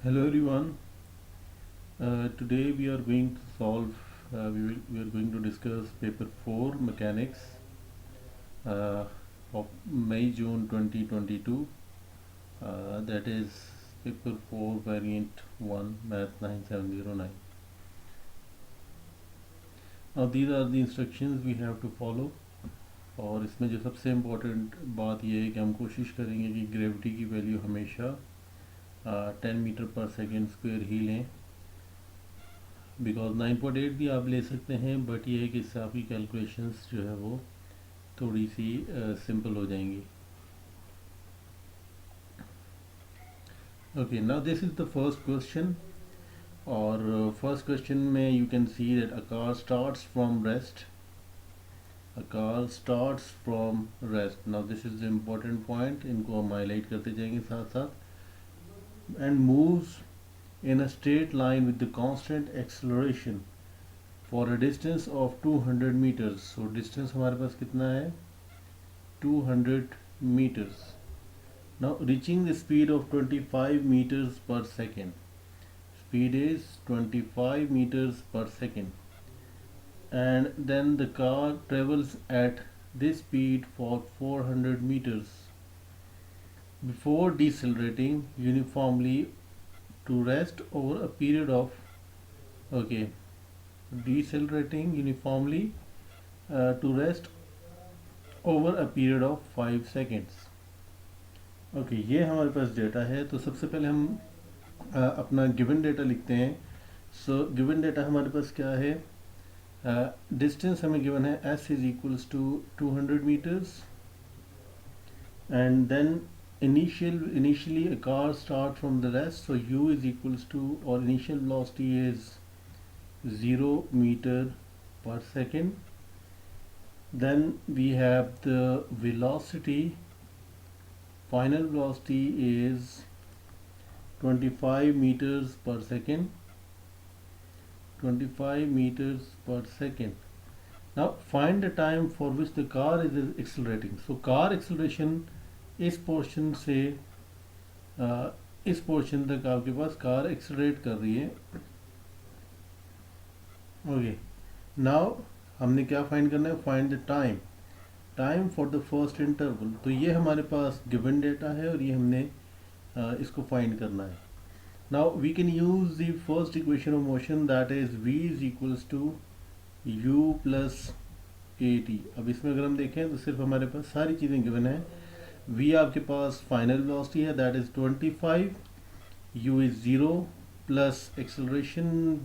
Hello everyone. Today we are going to solve. We are going to discuss paper 4 mechanics uh, of May-June 2022. That is paper 4 variant 1 math 9709. Now these are the instructions we have to follow. और इसमें जो सबसे important बात यह है कि हम कोशिश करेंगे कि ग्रेविटी की वैल्यू हमेशा 10 मीटर पर सेकेंड स्क्वायर ही लें, बिकॉज 9.8 भी आप ले सकते हैं, बट ये है कि इससे आपकी कैलकुलेशंस जो है वो थोड़ी सी सिंपल हो जाएंगी. Okay, now this is the first question. और फर्स्ट क्वेश्चन में you can see that a car starts from rest. A car starts from rest. Now this is the important point, इनको हम हाईलाइट करते जाएंगे साथ साथ. And moves in a straight line with the constant acceleration for a distance of 200 meters. So distance हमारे पास कितना है? 200 meters. Now reaching the speed of 25 meters per second. Speed is 25 meters per second. And then the car travels at this speed for 400 meters before decelerating uniformly to rest over a period of decelerating uniformly to rest over a period of 5 seconds. ये हमारे पास data है. तो सबसे पहले हम अपना given data लिखते हैं. सो गिवन डेटा हमारे पास क्या है? डिस्टेंस हमें गिवन है s is equals to 200 meters. And then initially a car start from the rest, so u is equals to, or initial velocity is 0 meter per second. Then we have the velocity, final velocity is 25 meters per second. 25 meters per second. Now find the time for which the car is accelerating. So car acceleration इस portion से इस portion तक आपके पास car accelerate कर रही है. Okay, now हमने क्या फाइंड करना है? Find the time for the first interval. तो ये हमारे पास गिवन डेटा है और ये हमने इसको फाइंड करना है. Now we can use the first equation of motion, that is v is equals to u plus at. अब इसमें अगर हम देखें तो सिर्फ हमारे पास सारी चीज़ें गिवन है. v आपके पास फाइनल वेलोसिटी है, that is 25. u is 0 plus acceleration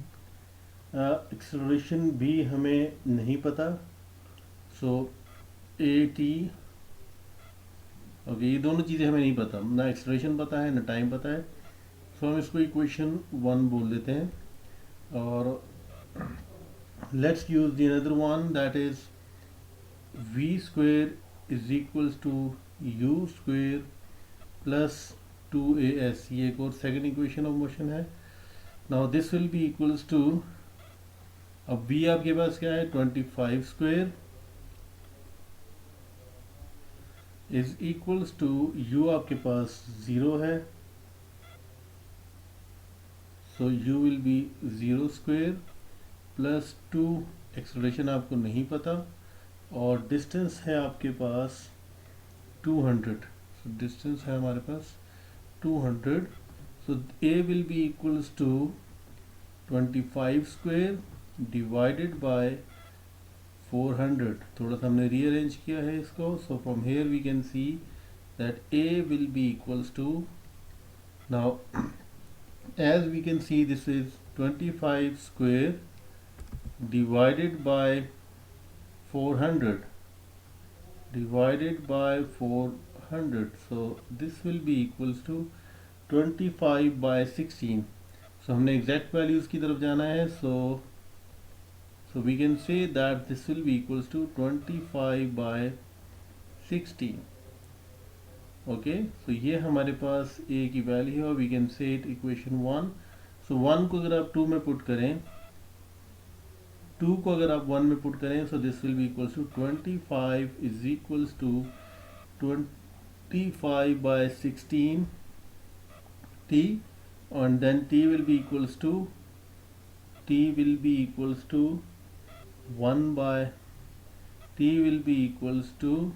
भी हमें नहीं पता. सो at, ये दोनों चीज़ें हमें नहीं पता, ना एक्सेलरेशन पता है ना टाइम पता है. सो हम इसको इक्वेशन 1 बोल देते हैं. और let's use the another one, that is v square is equals to u square plus 2as. ये एक और सेकेंड इक्वेशन ऑफ मोशन है. Now this will be equals to, अब v आपके पास क्या है? 25 square is equals to u आपके पास 0 है, so u will be 0 square plus 2. Acceleration आपको नहीं पता और डिस्टेंस है आपके पास 200. so distance है हमारे पास 200. so a will be equals to 25 square divided by 400. थोड़ा सा हमने rearrange किया है इसको. so from here we can see that a will be equals to, now as we can see, this is 25 square divided by 400 divided by 400. so this will be equals to 25 by 16. so हमने exact values की तरफ जाना है. so we can say that this will be equals to 25 by 16. okay, so ये हमारे पास a की value है और we can say it equation 1. so 1 को अगर आप 2 में पुट करें, 2 को अगर आप 1 में पुट करें, so this will be equals to 25 is equals to 25 by 16 t. and then t will be equals to 1 by t will be equals to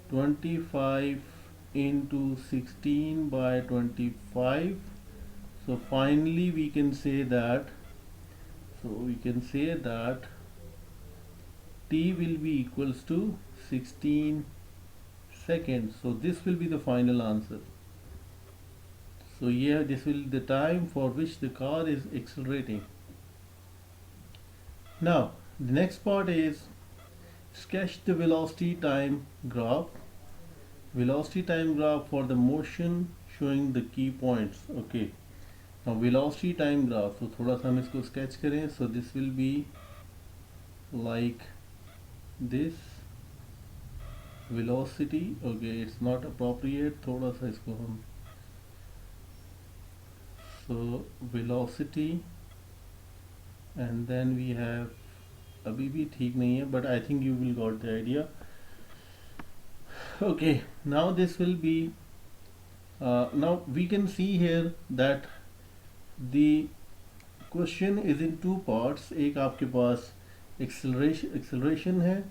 25 into 16 by 25. So finally we can say that t will be equals to 16 seconds. So this will be the final answer. So yeah, this will be the time for which the car is accelerating. Now the next part is sketch the velocity time graph. Velocity time graph for the motion showing the key points. Okay, now velocity time graph, so थोड़ा सा हम इसको sketch करें. So this will be like this velocity. Okay, it's not appropriate, थोड़ा सा इसको हम, so velocity and then we have, अभी भी ठीक नहीं है, but I think you will got the idea. Okay, now this will be now we can see here that the question is in two parts. एक आपके पास acceleration है,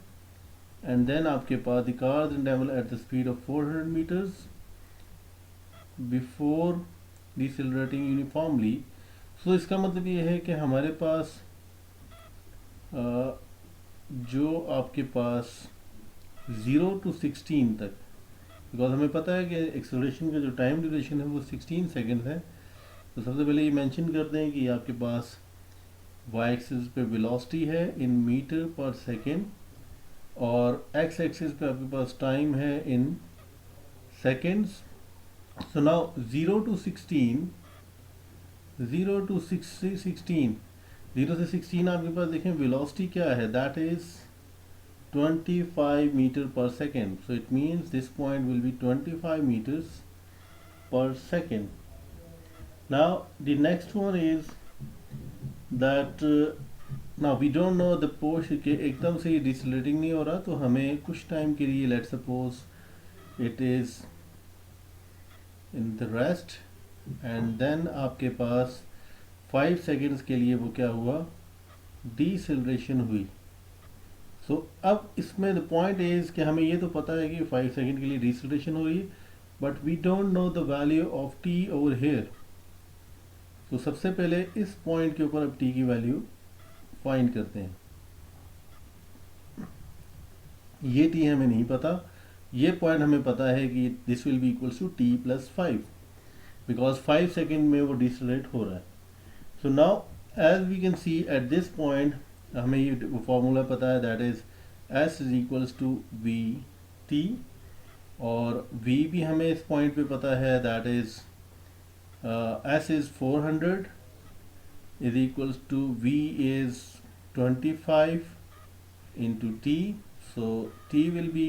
and then आपके पास the car is travel at the speed of 400 meters before decelerating uniformly. So इसका मतलब ये है कि हमारे पास जो आपके पास 0 to 16 तक, बिकॉज हमें पता है कि एक्सेलरेशन का जो टाइम ड्यूरेशन है वो 16 सेकेंड है. तो सबसे पहले ये मेंशन कर दें कि आपके पास वाई एक्सिस पे वेलोसिटी है इन मीटर पर सेकेंड और एक्स एक्सिस पे आपके पास टाइम है in seconds. So now 0 to 16 0 से 16 आपके पास देखें वेलोसिटी क्या है, that is 25 meter per second. So it means this point will be 25 meters per second. Now the next one is that now we don't know the portion के एकदम से ये डिसलेटिंग नहीं हो रहा, तो हमें कुछ टाइम के लिए let suppose it is in the rest and then आपके पास 5 सेकेंड्स के लिए वो क्या हुआ, डिसेलरेशन हुई. सो अब इसमें द पॉइंट इज कि हमें ये तो पता है कि 5 सेकेंड के लिए डिसेलरेशन हो रही है, but we don't know the value of T over here. तो सबसे पहले इस पॉइंट के ऊपर अब टी की वैल्यू फाइंड करते हैं. ये टी हमें नहीं पता, ये पॉइंट हमें पता है कि this will be equals to T plus 5 because 5 second में वो डिसेलरेट हो रहा है. So now as we can see at this point हमें ये फॉर्मूला पता है, that is S is equals to V T, और वी भी हमें इस पॉइंट पे पता है, that is S is 400 is equals to V is 25 into T. So T will be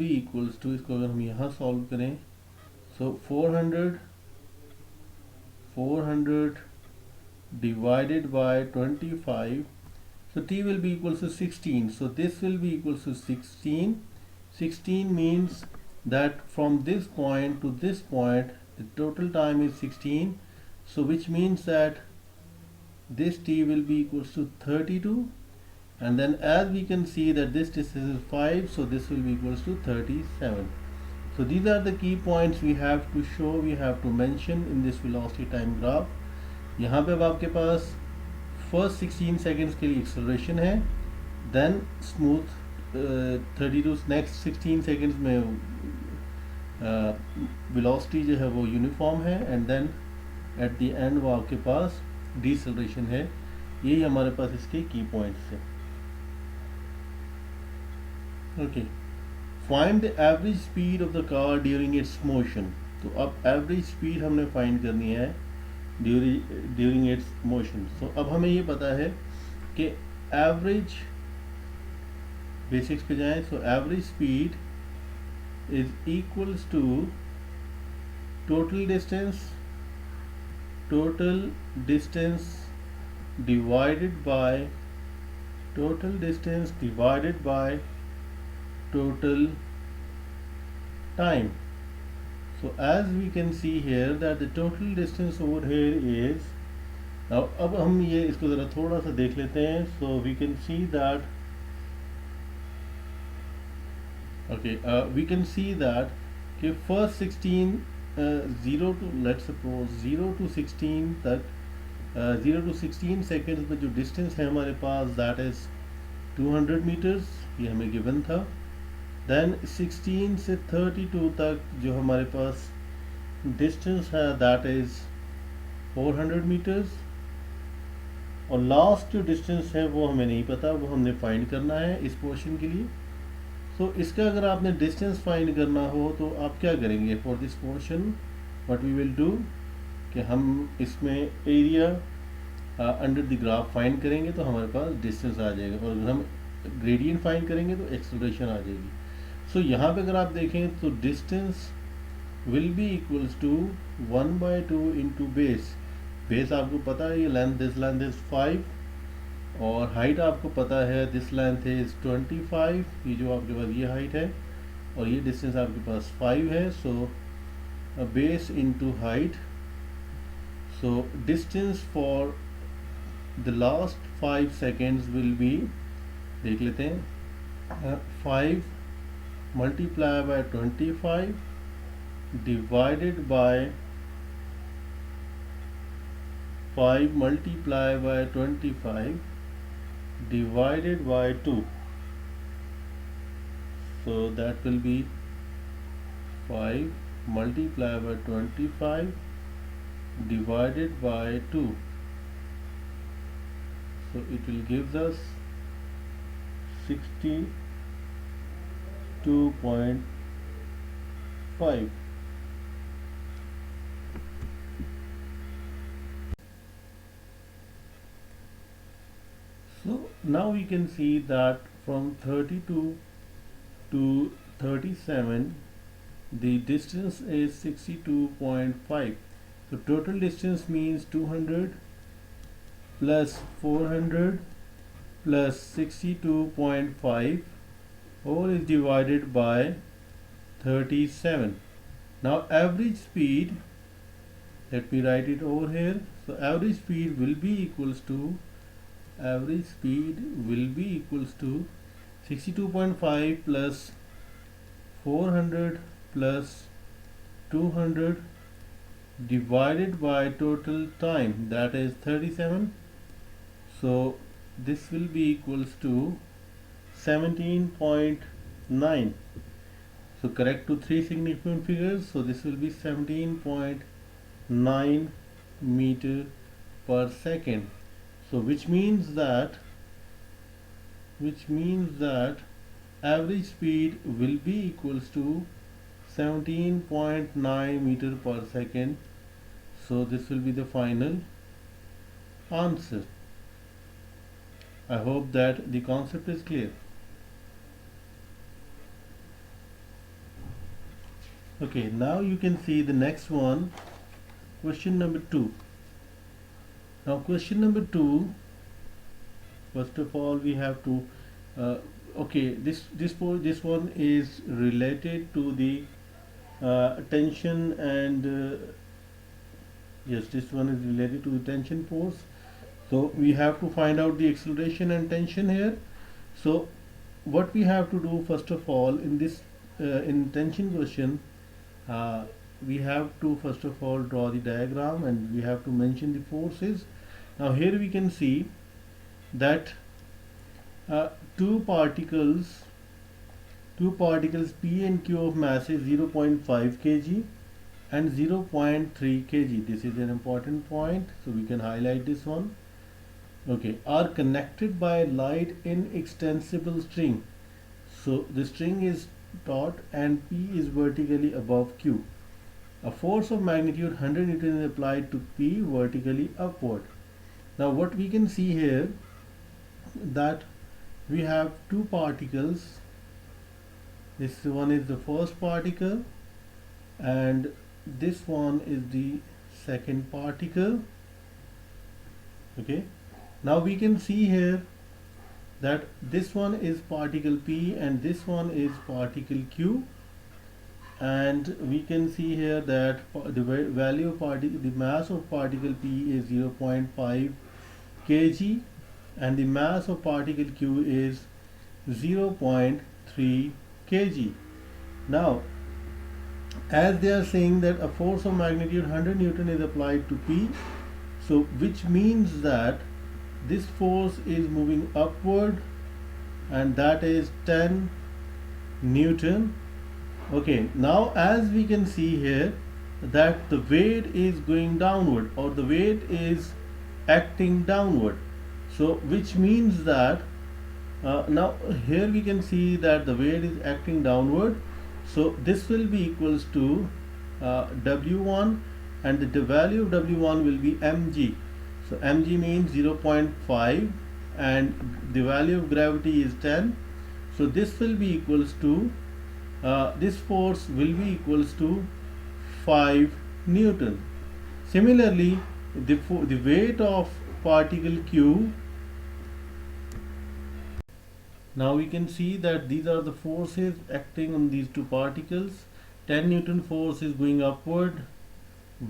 equals to इसको अगर हम यहाँ सॉल्व करें, सो 400 divided by 25, so t will be equals to 16. So this will be equals to 16. 16 means that from this point to this point the total time is 16, so which means that this t will be equals to 32, and then as we can see that this distance is 5, so this will be equals to 37. So these are the key points we have to show, we have to mention in this velocity time graph. यहाँ पे अब आपके पास first 16 seconds के लिए acceleration है, then smooth 32 next 16 seconds में velocity जो है वो यूनिफॉर्म है, and then at the end वो आपके पास डिसेलरेशन है. यही हमारे पास इसके की पॉइंट्स हैं. Okay, find the average speed of the car during its motion. तो अब एवरेज स्पीड हमने फाइंड करनी है ड्यूरिंग इट्स मोशन. सो अब हमें ये पता है कि एवरेज, बेसिक्स पे जाएं, so average speed is equals to total distance divided by total time. So as we can see here that the total distance over here is, now अब हम ये इसको ज़रा थोड़ा सा देख लेते हैं. So we can see that, okay, we can see that कि first 16 0 to, let's suppose 0 to 16 तक 0 to 16 सेकेंड्स में जो डिस्टेंस है हमारे पास दैट इज़ 200 मीटर्स, ये हमें गिवन था. देन 16 से 32 तक जो हमारे पास डिस्टेंस है दैट इज़ 400 मीटर्स. और लास्ट जो डिस्टेंस है वो हमें नहीं पता, वो हमने फाइंड करना है इस पोर्शन के लिए. सो इसका अगर आपने डिस्टेंस फाइंड करना हो तो आप क्या करेंगे for this portion, what we will do कि हम इसमें area under the graph find करेंगे तो हमारे पास डिस्टेंस आ जाएगा, और अगर हम ग्रेडियंट फाइंड करेंगे तो एक्सेलरेशन आ जाएगी. सो यहाँ पे अगर आप देखें तो distance will be equals to 1/2 into base. Base आपको पता है ये लेंथ, दिस लेंथ इज़ 5, और हाइट आपको पता है दिस लेंथ इज़ 25, ये जो आपके पास ये हाइट है, और ये डिस्टेंस आपके पास 5 है. So base into height. So distance for the last 5 seconds will be, देख लेते हैं, 5 multiply by 25 divided by 5 multiply by 25 divided by 2. So that will be 5 multiplied by 25 divided by 2. So it will give us 62.5. So now we can see that from 32 to 37 the distance is 62.5. So total distance means 200 plus 400 plus 62.5 all is divided by 37. Now average speed, let me write it over here. So average speed will be equals to 62.5 plus 400 plus 200 divided by total time, that is 37. So this will be equals to 17.9. So correct to 3 significant figures. So this will be 17.9 meter per second. So which means that average speed will be equals to 17.9 meter per second. So this will be the final answer. I hope that the concept is clear. Okay, now you can see the next one, question number 2. Now question number 2, first of all we have to okay, this one is related to the tension and yes, this one is related to the tension force. So we have to find out the acceleration and tension here. So what we have to do first of all in this in tension question, we have to first of all draw the diagram and we have to mention the forces. Now here we can see that two particles P and Q of mass is 0.5 kg and 0.3 kg. This is an important point, so we can highlight this one. Okay, are connected by light inextensible string. So the string is taut and P is vertically above Q. A force of magnitude 100 Newton is applied to P vertically upward. Now what we can see here, that we have two particles. This one is the first particle and this one is the second particle. Okay, now we can see here that this one is particle P and this one is particle Q. and we can see here that the mass of particle P is 0.5 kg and the mass of particle Q is 0.3 kg. Now, as they are saying that a force of magnitude 100 Newton is applied to P, so which means that this force is moving upward and that is 10 Newton. Okay, now as we can see here that the weight is going downward or the weight is acting downward, so which means that now here we can see that the weight is acting downward, so this will be equals to W1 and the value of W1 will be mg. So mg means 0.5 and the value of gravity is 10, so this will be equals to this force will be equals to 5 Newton. Similarly, the weight of particle Q, now we can see that these are the forces acting on these two particles. 10 Newton force is going upward,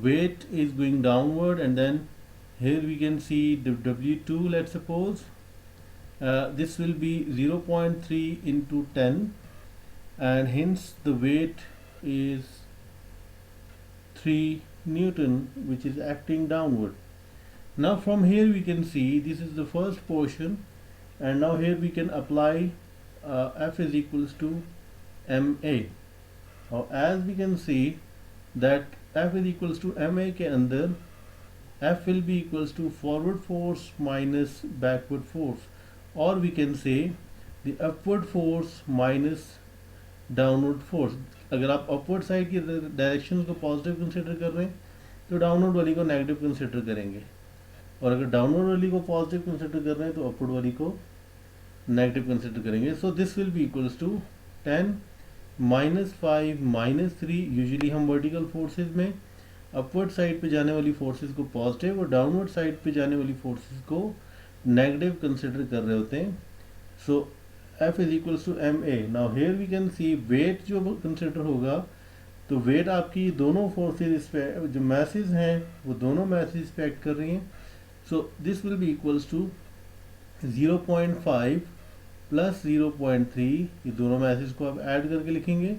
weight is going downward, and then here we can see the W2, let's suppose this will be 0.3 into 10 and hence the weight is 3 Newton, which is acting downward. Now from here we can see this is the first portion, and now here we can apply F is equals to ma. Now as we can see that F is equals to ma के अंदर F will be equals to forward force minus backward force, or we can say the upward force minus downward force. अगर आप upward side की direction को positive consider कर रहे हैं तो डाउनवर्ड वाली को नेगेटिव कंसिडर करेंगे, और अगर डाउनवर्ड वाली को पॉजिटिव कंसिडर कर रहे हैं तो अपवर्ड वाली को नेगेटिव कंसिडर करेंगे. So this will be equals to 10 minus 5 minus 3. Usually हम वर्टिकल फोर्सेज में अपवर्ड साइड पे जाने वाली फोर्सेज को पॉजिटिव और डाउनवर्ड साइड पे जाने वाली फोर्सेज को नेगेटिव कंसिडर कर रहे होते हैं. सो F is equals to ma. Now here we can see weight जो कंसिडर होगा तो weight आपकी दोनों फोर्सेज जो मैसेज हैं वो दोनों मैसेज पे एक्ट कर रही हैं. So this will be equals to 0.5 plus 0.3, ये दोनों मैसेज को आप ऐड करके लिखेंगे,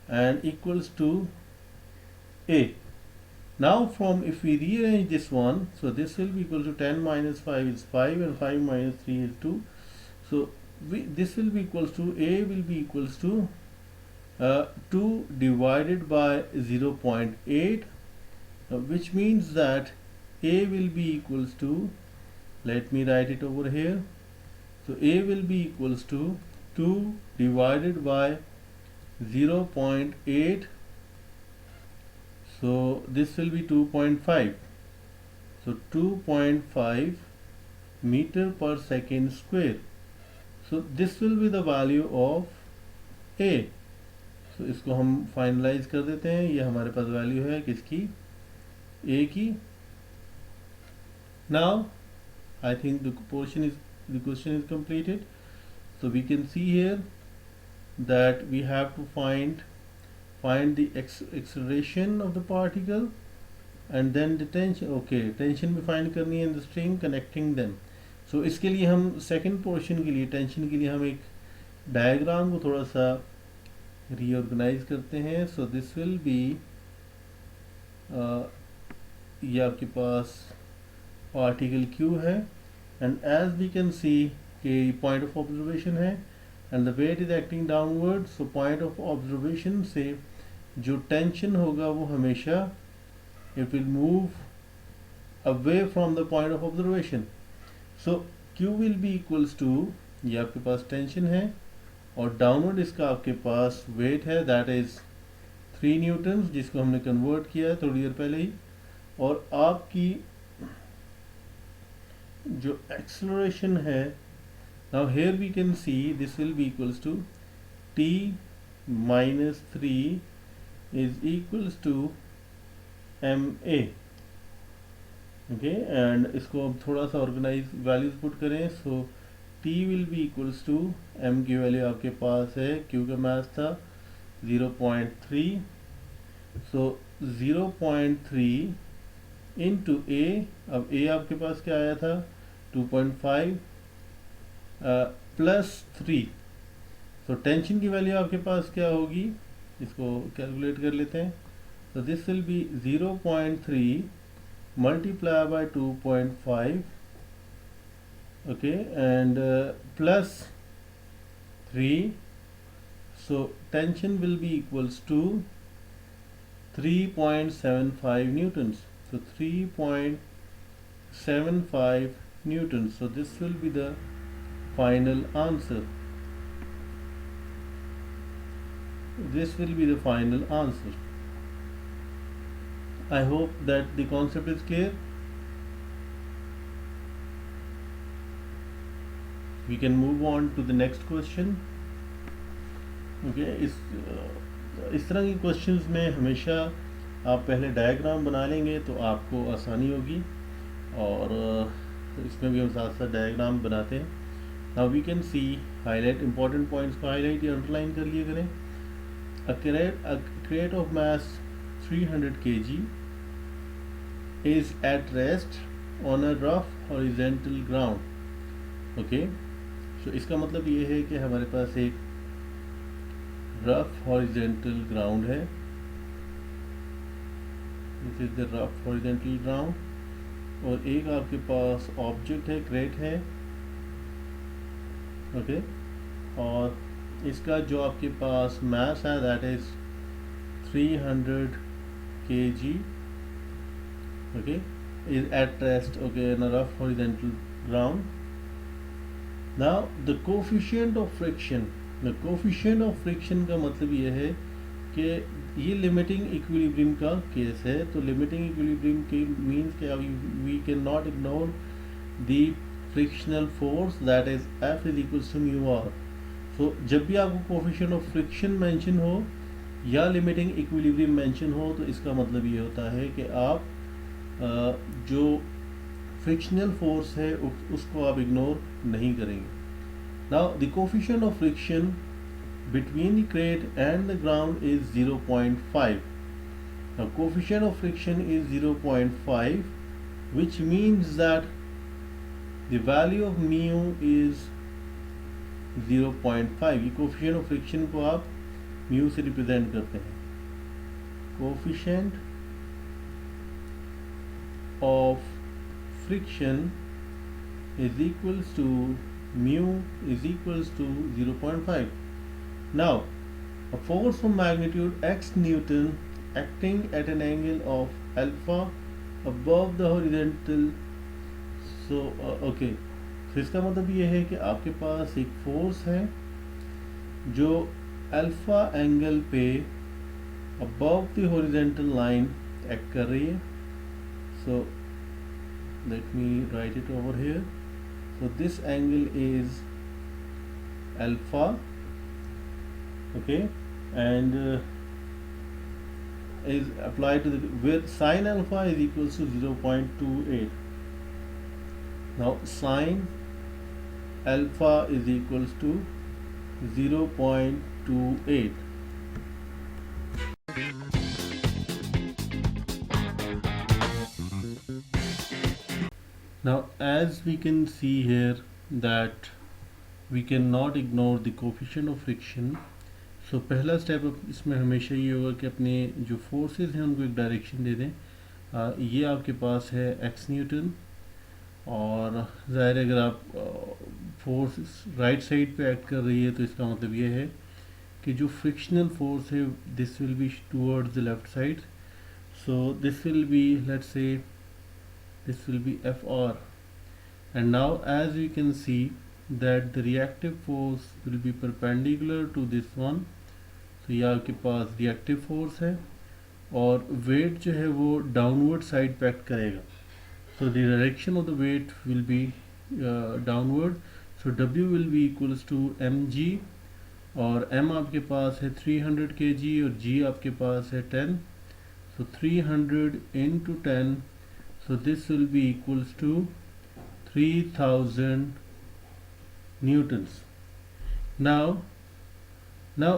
and equals to a. Now from if we rearrange this one, so this will be equal to 10 minus 5 is 5 and 5 minus 3 is 2. So this will be equals to a will be equals to 2 divided by 0.8, which means that a will be equals to, let me write it over here, so a will be equals to 2 divided by 0.8, so this will be 2.5, so 2.5 meter per second square. So this will be the value of A. So इसको हम finalise कर देते हैं. ये हमारे पास value है किसकी, A की. Now I think the question is completed. So we can see here that we have to find the acceleration of the particle and then the tension. Okay, tension भी find करनी है in the string connecting them. सो इसके लिए हम second portion के लिए tension के लिए हम एक डायग्राम को थोड़ा सा रीऑर्गेनाइज करते हैं. सो दिस विल बी ये आपके पास पार्टिकल Q है and as we can see कि पॉइंट ऑफ ऑब्जर्वेशन है and the weight is acting downward. So point of observation से जो टेंशन होगा वो हमेशा it will move away from the point of observation. So Q will be equals to, ये आपके पास टेंशन है और डाउनवर्ड इसका आपके पास वेट है दैट इज 3 न्यूटन, जिसको हमने कन्वर्ट किया है थोड़ी देर पहले ही. और आपकी जो एक्सेलरेशन है, now here we can see this will be equals to t minus 3 is equals to ma. Okay, and इसको अब थोड़ा सा ऑर्गेनाइज वैल्यूज पुट करें. So t will be equals to m की वैल्यू आपके पास है, q का मास था 0.3, so 0.3 इंटू ए, अब ए आपके पास क्या आया था 2.5 प्लस 3, तो टेंशन की वैल्यू आपके पास क्या होगी, इसको कैलकुलेट कर लेते हैं। So this will be 0.3 multiplied by 2.5, okay, and plus 3, so tension will be equals to 3.75 newtons. So 3.75 newtons. So this will be the final answer. This will be the final answer. I hope that the concept is clear. We can move on to the next question. Okay, इस तरह के questions में हमेशा आप पहले diagram बना लेंगे तो आपको आसानी होगी, और इसमें भी हम साथ साथ डायग्राम बनाते हैं। Now we can see, highlight important points को हाईलाइट या अंडरलाइन कर लिए करें। A crate of mass 300 kg is at rest on a rough horizontal ground. Okay, so इसका मतलब ये है कि हमारे पास एक रफ हॉरिजेंटल ग्राउंड है, this is the rough horizontal ground, और एक आपके पास ऑब्जेक्ट है, क्रेट है, ओके, और इसका जो आपके पास मास है that is 300 kg, okay, is at rest, okay, in a rough horizontal ground. Now the coefficient of friction, the coefficient of friction का मतलब ये है कि ये लिमिटिंग इक्विलिब्रियम का केस है, तो लिमिटिंग इक्विलिब्रियम के मीन्स कि we can not ignore the frictional force that is F is equals to mu R. सो जब भी आपको कोफिशिएंट ऑफ फ्रिक्शन मेंशन हो या लिमिटिंग इक्विलिब्रियम मेंशन हो, तो इसका मतलब ये होता है कि आप जो फ्रिक्शनल फोर्स है उसको आप इग्नोर नहीं करेंगे। Now the coefficient of friction between the crate and the ground is 0.5. Now coefficient of friction is 0.5, which means that the value of mu is 0.5. ये coefficient of friction को आप mu से represent करते हैं। Coefficient of friction is equals to mu is equals to 0.5. Now, a force of magnitude x Newton acting at an angle of alpha above the horizontal, so okay, तो इसका मतलब ये है कि आपके पास एक फोर्स है जो अल्फा एंगल पे above the horizontal line act कर रही है। So let me write it over here. So this angle is alpha, okay, and is applied to the, with sin alpha is equals to 0.28. Now sin alpha is equals to 0.28. Now as we can see here that we cannot ignore the coefficient of friction. सो पहला step इसमें हमेशा ये होगा कि अपने जो forces हैं उनको एक डायरेक्शन दे दें। ये आपके पास है x न्यूटन, और ज़ाहिर अगर आप फोर्स राइट साइड पे एक्ट कर रही है तो इसका मतलब ये है कि जो फ्रिक्शनल फोर्स है this will be towards the left side, so this will B, let's say this will B Fr, and now as we can see that the reactive force will be perpendicular to this one, तो ये आपके पास reactive force है, और wait जो है वो downward side पे act करेगा, so the direction of the weight will be downward, so W will be equals to mg, और m आपके पास है 300 kg और g आपके पास है 10, सो 300 into 10, so this will be equals to 3000 newtons. Now ना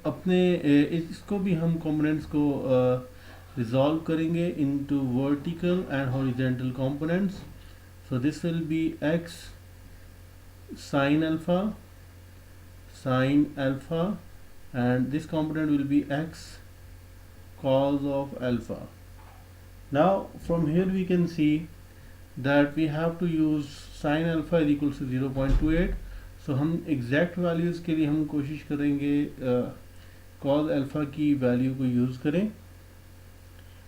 अपने इसको भी हम कंपोनेंट्स को रिजॉल्व करेंगे into vertical and horizontal components. So this will be x sin alpha and this component will be x cos of alpha. Now from here we can see that we have to use sin alpha is equals to 0.28. So हम exact values के लिए हम कोशिश करेंगे cos alpha की value को use करें.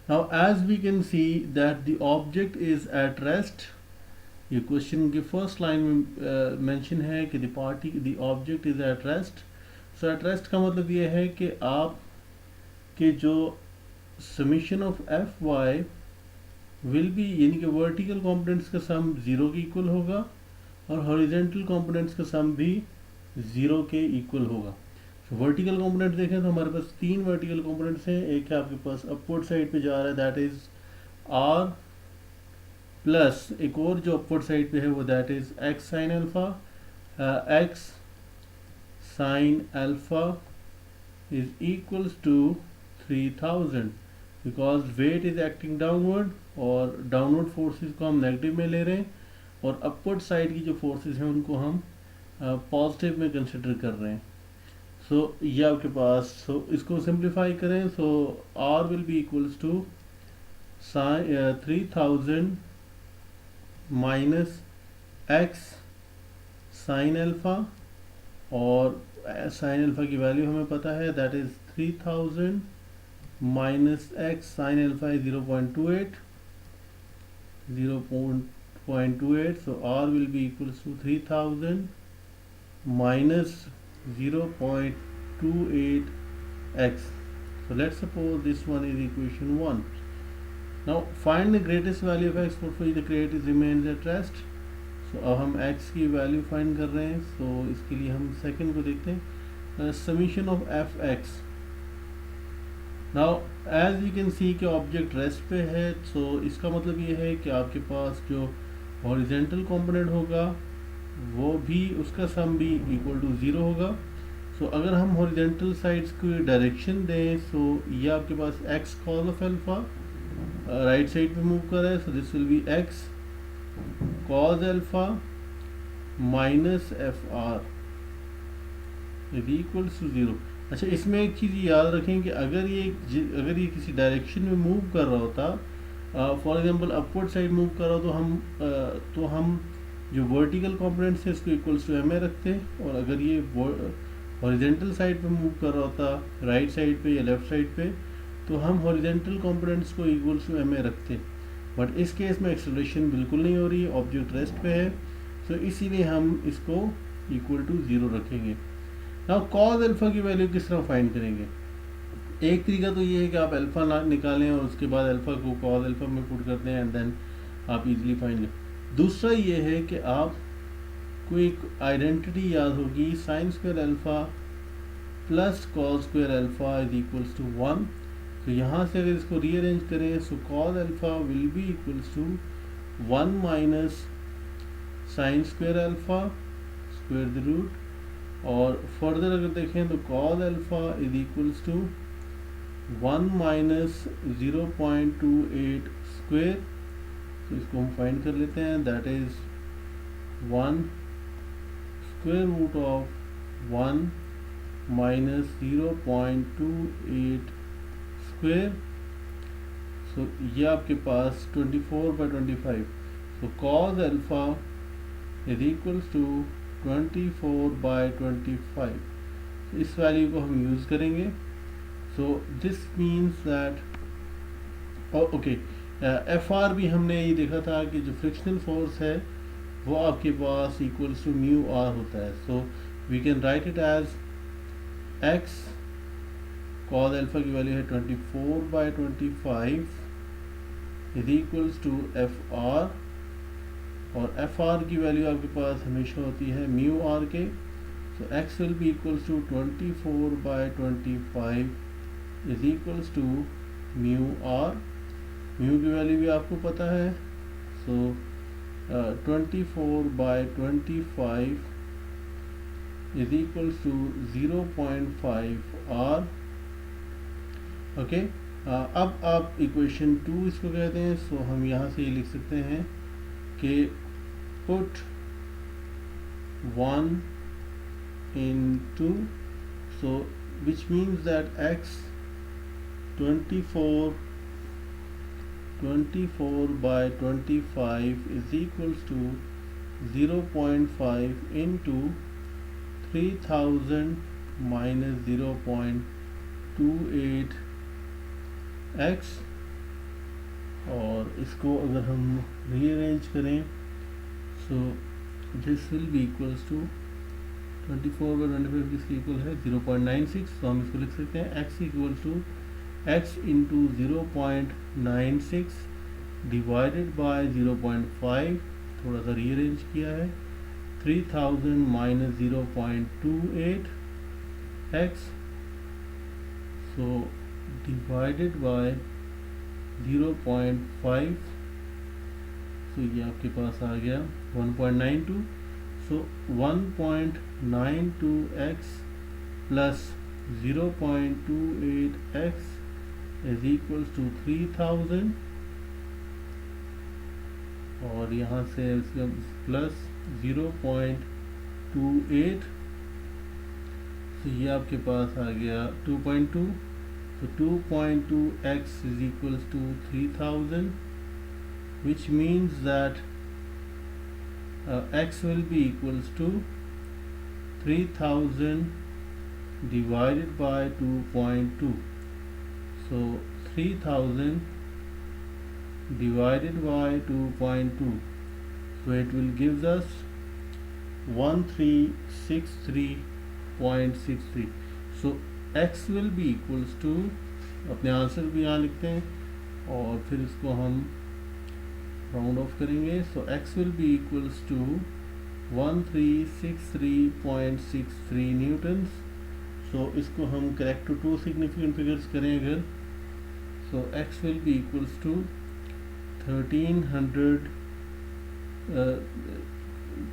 Now as we can see that the object is at rest. ये क्वेश्चन की फर्स्ट लाइन में मेंशन है कि the object is at rest. So at rest का मतलब ये है कि आप के जो summation of fy will be यानी कि वर्टिकल कंपोनेंट्स का सम 0 के इक्वल होगा और हॉरिजॉन्टल कंपोनेंट्स का सम भी 0 के इक्वल होगा. वर्टिकल कंपोनेंट देखें तो हमारे पास 3 वर्टिकल कंपोनेंट्स हैं. एक है आपके पास अपवर्ड साइड पे जा रहा है, दैट इज r, प्लस एक और जो अपवर्ड साइड पे है वो that is x sin alpha. x sin alpha is equals to 3000 because weight is acting downward और डाउनवर्ड फोर्सेस को हम नेगेटिव में ले रहे हैं और अपवर्ड साइड की जो फोर्सेस हैं उनको हम पॉजिटिव में कंसिडर कर रहे हैं. सो ये आपके पास इसको सिंप्लीफाई करें. So r will be equals to 3000 minus x sin alpha और sin alpha की वैल्यू हमें पता है that is 3000 minus x sin alpha is 0.28. So r will be equals to 3000 minus 0.28 x. So let's suppose this one is equation 1. Now find the greatest value of x for which the creative remains at rest. So अब हम x की value find कर रहे हैं. So इसके लिए हम second को देखते हैं. Summation of fx. Now as you can see कि ऑब्जेक्ट रेस्ट पे है. सो इसका मतलब ये है कि आपके पास जो हॉरिजॉन्टल कंपोनेंट होगा वो भी उसका सम भी इक्वल टू 0 होगा. सो अगर हम हॉरिजॉन्टल साइड्स को डायरेक्शन दें सो ये आपके पास x cos of alpha right side पे मूव कर रहा है. So this will be x cos alpha minus fr is equals to 0. अच्छा, इसमें एक चीज़ याद रखें कि अगर ये किसी डायरेक्शन में मूव कर रहा होता, for example upward side move कर रहा हो तो हम जो वर्टिकल कंपोनेंट्स है इसको इक्वल्स टू ma रखते हैं और अगर ये हॉरिजॉन्टल साइड पे मूव कर रहा होता राइट साइड पे या लेफ्ट साइड पे तो हम हॉरिजॉन्टल कंपोनेंट्स को इक्वल्स टू ma रखते. बट इस केस में एक्सेलरेशन बिल्कुल नहीं हो रही है, ऑब्जेक्ट रेस्ट पे है. सो इसीलिए हम इसको इक्वल टू 0 रखेंगे. नाउ कॉज अल्फा की वैल्यू किस तरह फाइंड करेंगे? एक तरीका तो ये है कि आप अल्फा निकालें और उसके बाद अल्फा को कॉज अल्फा में पुट करते हैं एंड देन आप इजीली फाइंड करें. दूसरा ये है कि आप को एक आइडेंटिटी याद होगी, sine square alpha plus cos square alpha is equals to 1. तो यहाँ से अगर इसको रीअरेंज करें so cos alpha will be equals to 1 minus sine square alpha square the root. और फर्दर अगर देखें तो cos alpha is equals to 1 minus 0.28 square. तो इसको हम फाइंड कर लेते हैं, that is 1 square root of 1 minus 0.28 square. So ये आपके पास 24/25. So cos alpha is equals to 24/25. इस वैल्यू को हम यूज़ करेंगे. So this means that okay F R भी हमने ये देखा था कि जो फ्रिक्शनल फोर्स है वो आपके पास इक्वल्स टू म्यू आर होता है. So we can write it as x cos alpha की वैल्यू है 24/25 is equals to F R और एफ आर की वैल्यू आपके पास हमेशा होती है म्यू आर के. So x will be equals to 24/25 is equals to mu R. Mu की वैल्यू भी आपको पता है. सो 24/25 is equals to 0.5 r. Okay, अब आप इक्वेशन 2 इसको कहते हैं, सो हम यहाँ से ये लिख सकते हैं कि put 1 into, so which means that x 24 by 25 is equals to 0.5 into 3000 minus 0.28 x, और इसको अगर हम रीअरेंज करें so this will be equals to 24 by 25 किसके इक्वल है 0.96, तो हम इसको लिख सकते हैं x equal to x into 0.96 divided by 0.5, थोड़ा सा रीअरेंज किया है, 3000 minus 0.28 x, so divided by 0.5, तो ये आपके पास आ गया 1.92, so 1.92x plus 0.28x is equals to 3000, और यहाँ से इसका प्लस 0.28, तो ये आपके पास आ गया 2.2, so 2.2x is equals to 3000, which means that x will be equals to 3000 divided by 2.2, so 3000 divided by 2.2, so it will gives us 1363.63, so x will be equals to, अपने answer भी यहाँ लिखते हैं और फिर इसको हम राउंड ऑफ करेंगे, so x will be equals to 1363.63 newtons, so इसको हम करेक्ट टू 2 सिग्निफिकेंट फिगर्स करें अगर, so x will be equals to 1300,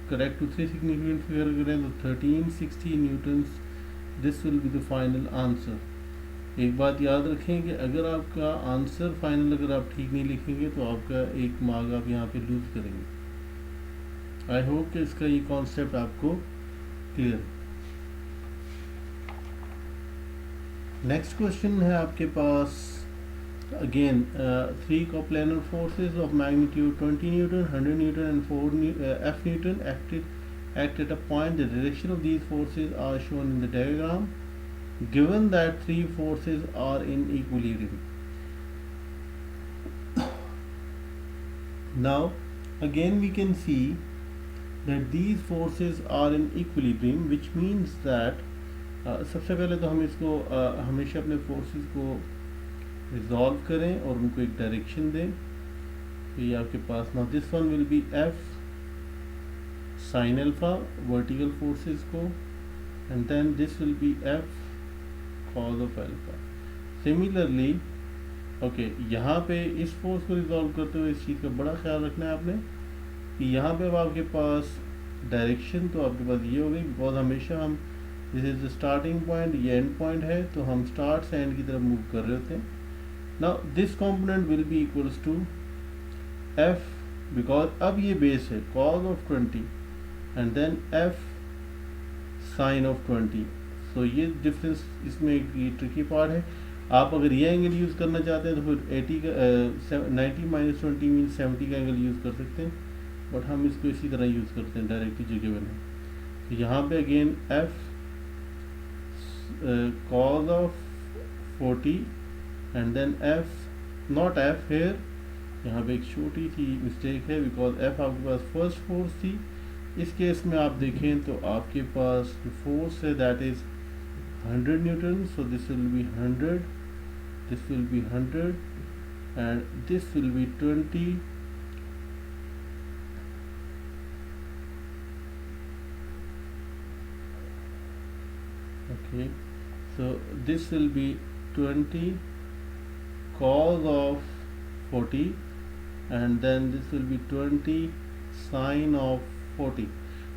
correct to 3 significant figure करें तो 1360 newtons, this will be the final answer. एक बात याद रखें कि अगर आपका आंसर फाइनल अगर आप ठीक नहीं लिखेंगे तो आपका एक मार्क आप यहाँ पे लूज करेंगे। आई होप कि इसका ये कॉन्सेप्ट आपको क्लियर है। नेक्स्ट क्वेश्चन है आपके पास again 3 coplanar forces of magnitude 20 newton, 100 newton and 4 F newton act at a point. The direction of these forces are shown in the diagram. Given that 3 forces are in equilibrium. Now again we can see that these forces are in equilibrium, which means that सबसे पहले तो हम इसको हमेशा अपने forces को resolve करें और उनको एक डायरेक्शन दें। तो ये आपके पास now this one will be F sin alpha vertical forces को, and then this will be F cos of alpha. Similarly, okay यहाँ पे इस फोर्स को रिजॉल्व करते हुए इस चीज़ का बड़ा ख्याल रखना है आपने कि यहाँ पे अब आपके पास डायरेक्शन तो आपके पास ये हो गई, बिकॉज हमेशा हम this is the starting point, ये एंड पॉइंट है, तो हम स्टार्ट से एंड की तरफ मूव कर रहे होते हैं। Now this component will be equals to F, because अब ये बेस है cos of 20 and then F sin of 20। सो ये डिफरेंस इसमें ये ट्रिकी पार्ट है। आप अगर ये एंगल यूज़ करना चाहते हैं तो फिर 80 का 90 माइनस 20 मीन्स 70 का एंगल यूज़ कर सकते हैं, बट हम इसको इसी तरह यूज़ करते हैं डायरेक्टली जो गिवन है। तो यहाँ पे again F cos of 40 and then F not F here, यहाँ पे एक छोटी सी मिस्टेक है बिकॉज F आपके पास फर्स्ट फोर्स थी। इस केस में आप देखें तो आपके पास फोर्स है that is 100 Newton, so this will be 100, this will be 100 and this will be 20, okay, so this will be 20 cos of 40 and then this will be 20 sin of 40.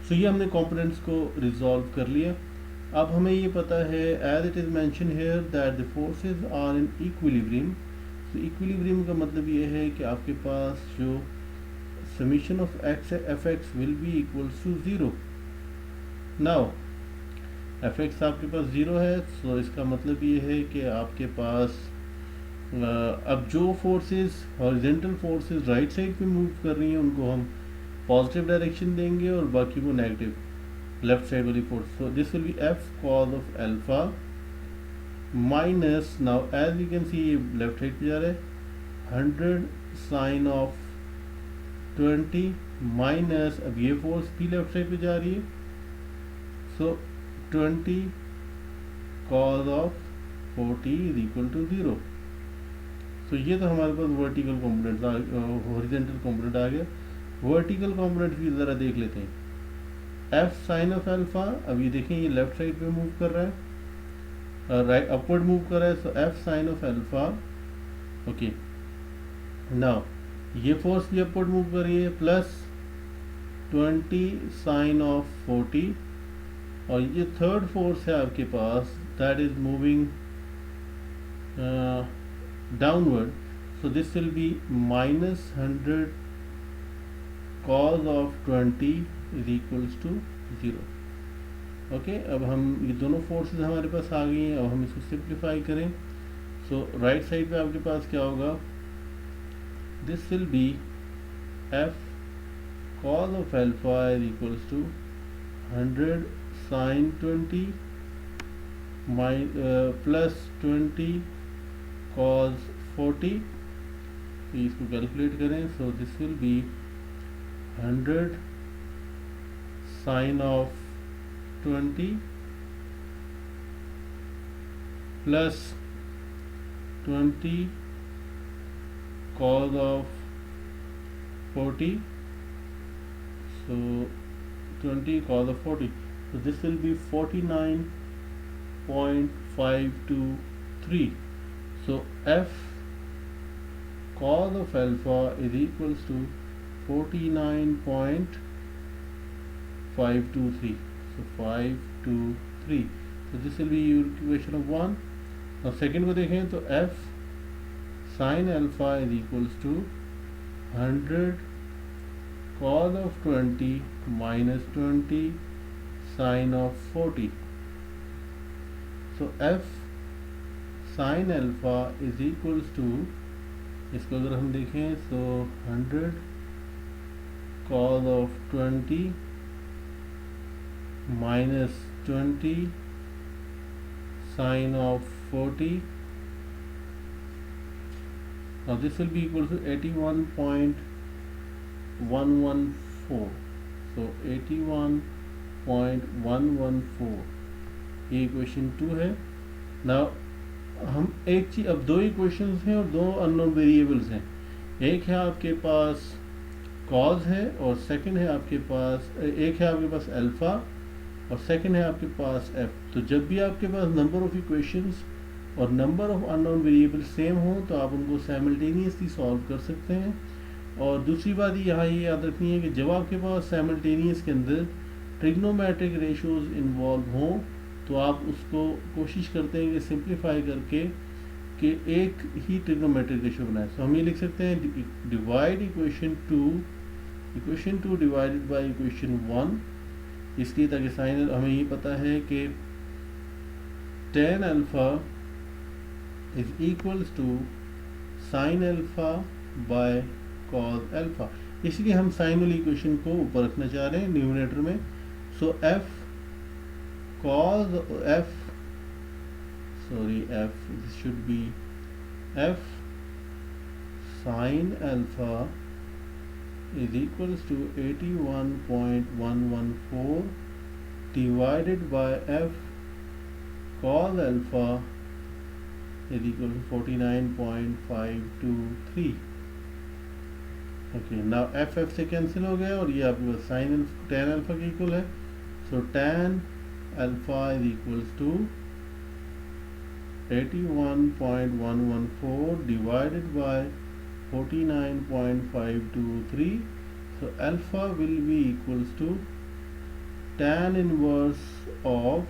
सो ये हमने कंपोनेंट्स को resolve कर लिया। अब हमें ये पता है as it is mention here that the forces are in equilibrium. तो इक्विलिब्रियम का मतलब ये है कि आपके पास जो summation of X F X will be equals to zero. Now F X आपके पास ज़ीरो है, तो इसका मतलब ये है कि आपके पास अब जो forces horizontal forces right side पे मूव कर रही हैं उनको हम पॉजिटिव डायरेक्शन देंगे और बाकी को नेगेटिव लेफ्ट साइड वाली force. So this will be F cos of alpha minus, now as you can see ये लेफ्ट साइड पे जा रहा है, 100 साइन ऑफ 20 माइनस, अब ये फोर्स भी लेफ्ट साइड पे जा रही है, so 20 cos of 40 is equal to 0। तो ये तो हमारे पास वर्टिकल कॉम्पोनेंट हॉरिजॉन्टल कॉम्पोनेंट आ गया। वर्टिकल कॉम्पोनेंट भी ज़रा देख लेते हैं। एफ साइन ऑफ अल्फा, अब ये देखें ये लेफ्ट साइड पे मूव कर रहा है, राइट अपवर्ड मूव कर रहा है, so F sine of alpha, okay. Now ये फोर्स भी अपवर्ड मूव कर रही है, प्लस 20 साइन ऑफ 40, और ये थर्ड फोर्स है आपके पास that is moving downward, so this will be minus 100 cos of 20 is equals to 0। Okay, अब हम ये दोनों फोर्सेस हमारे पास आ गई हैं। अब हम इसको सिंप्लीफाई करें, सो राइट साइड पे आपके पास क्या होगा, this will be F cos of alpha is equals to 100 sin 20 plus 20 cos 40। इसको कैलकुलेट करें, so this will be 100 sine of 20 plus 20 cos of 40, so 20 cos of 40, so this will be 49.523। so f cos of alpha is equals to 49.523, so 523, so this will be your equation of 1। now second को देखें तो f sin alpha is equals to 100 cos of 20 minus 20 sin of 40, so f sin alpha is equals to, इसको अगर हम देखें तो 100 cos of 20 minus 20 sin of 40, now this will be equal to 81.114, so 81.114 ये equation 2 है। Now हम एक चीज, अब दो इक्वेशंस हैं और दो अननोन वेरिएबल्स हैं, एक है आपके पास कॉज है और सेकंड है आपके पास, एक है आपके पास अल्फा और सेकंड है आपके पास एफ। तो जब भी आपके पास नंबर ऑफ इक्वेशंस और number of unknown variable same हो तो आप उनको साइमल्टेनियसली सॉल्व कर सकते हैं। और दूसरी बात यहाँ ये याद रखनी है कि जब आपके पास साइमल्टेनियस के अंदर ट्रिग्नोमेट्रिक रेशोज इन्वॉल्व हों तो आप उसको कोशिश करते हैं कि सिंप्लीफाई करके कि एक ही ट्रिग्नोमेट्रिक रेशो बनाए। तो हम ये लिख सकते हैं divide equation 2 divided by equation 1, इसलिए ताकि साइन, हमें ये पता है कि tan alpha is equals to sine alpha by cos alpha, इसलिए हम साइन वाली इक्वेशन को ऊपर रखना चाह रहे हैं न्यूमरेटर में। सो f this should be f sin alpha is equals to 81.114 divided by f cos alpha is equal to 49.523। Okay, now f से कैंसिल हो गया और ये आपके पास साइन tan अल्फा के इक्वल है, सो tan alpha is equals to 81.114 divided by 49.523, so alpha will be equals to tan inverse of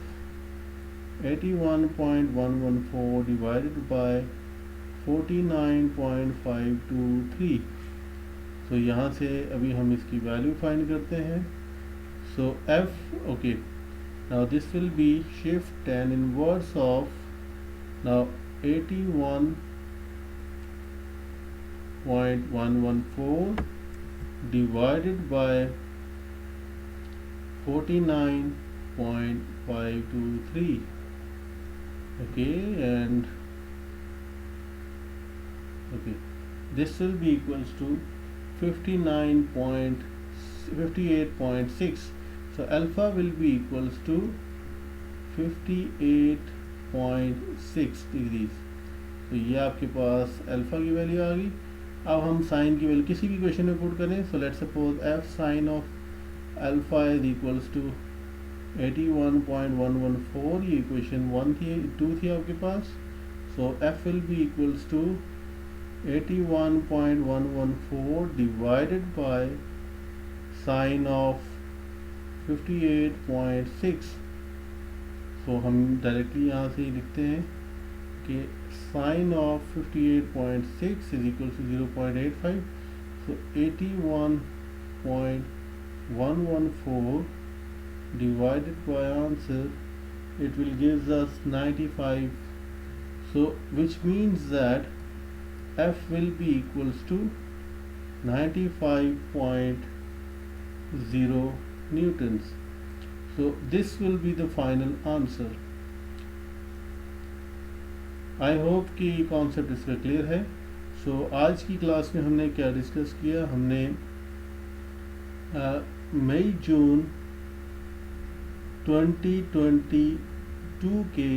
81.114 divided by 49.523. तो यहाँ से अभी हम इसकी वैल्यू फाइंड करते हैं. So f, okay, now this will be shift tan inverse of now 81.114 divided by 49.523. Okay, and okay, this will be equals to 58.6. So alpha will be equals to 58.6 degrees. तो ये आपके पास alpha की value आ गई. अब हम sign की value किसी भी क्वेश्चन में पुट करें. So let's suppose F sine of alpha is equals to 81.114. ये इक्वेशन 2 थी आपके पास. So F will be equals to 81.114 divided by sine of 58.6. So हम डायरेक्टली यहाँ से ही लिखते हैं कि sine of 58.6 is equal to 0.85. So 81.114 divided by answer, it will gives us 95. So which means that F will be equals to 95.0 newtons. So this will be the final answer. I hope कि concept इसका clear है. सो आज की class में हमने क्या discuss किया. हमने मई जून 2022 के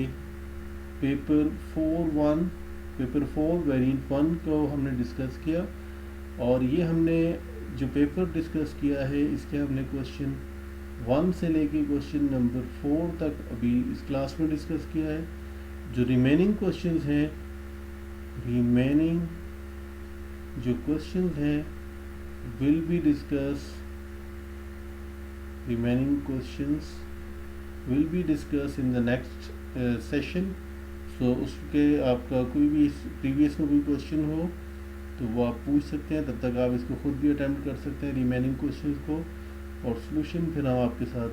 पेपर 4 वेरिएंट 1 को हमने डिस्कस किया. और ये हमने जो पेपर डिस्कस किया है इसके हमने क्वेश्चन 1 से लेके क्वेश्चन नंबर 4 तक अभी इस क्लास में डिस्कस किया है. जो रिमेनिंग क्वेश्चंस हैं will be discuss in the next session. So उसके आपका कोई भी प्रीवियस में कोई क्वेश्चन हो तो वो आप पूछ सकते हैं. तब तक आप इसको खुद भी अटेम्प्ट कर सकते हैं रिमेनिंग क्वेश्चंस को, और सॉल्यूशन फिर हम आपके साथ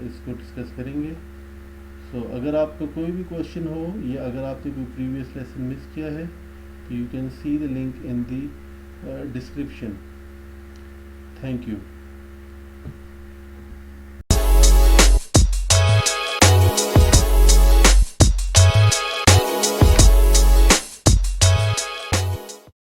इसको डिस्कस करेंगे. सो अगर आपका कोई भी क्वेश्चन हो या अगर आपने कोई प्रीवियस लेसन मिस किया है तो you can see the link in the description. Thank you.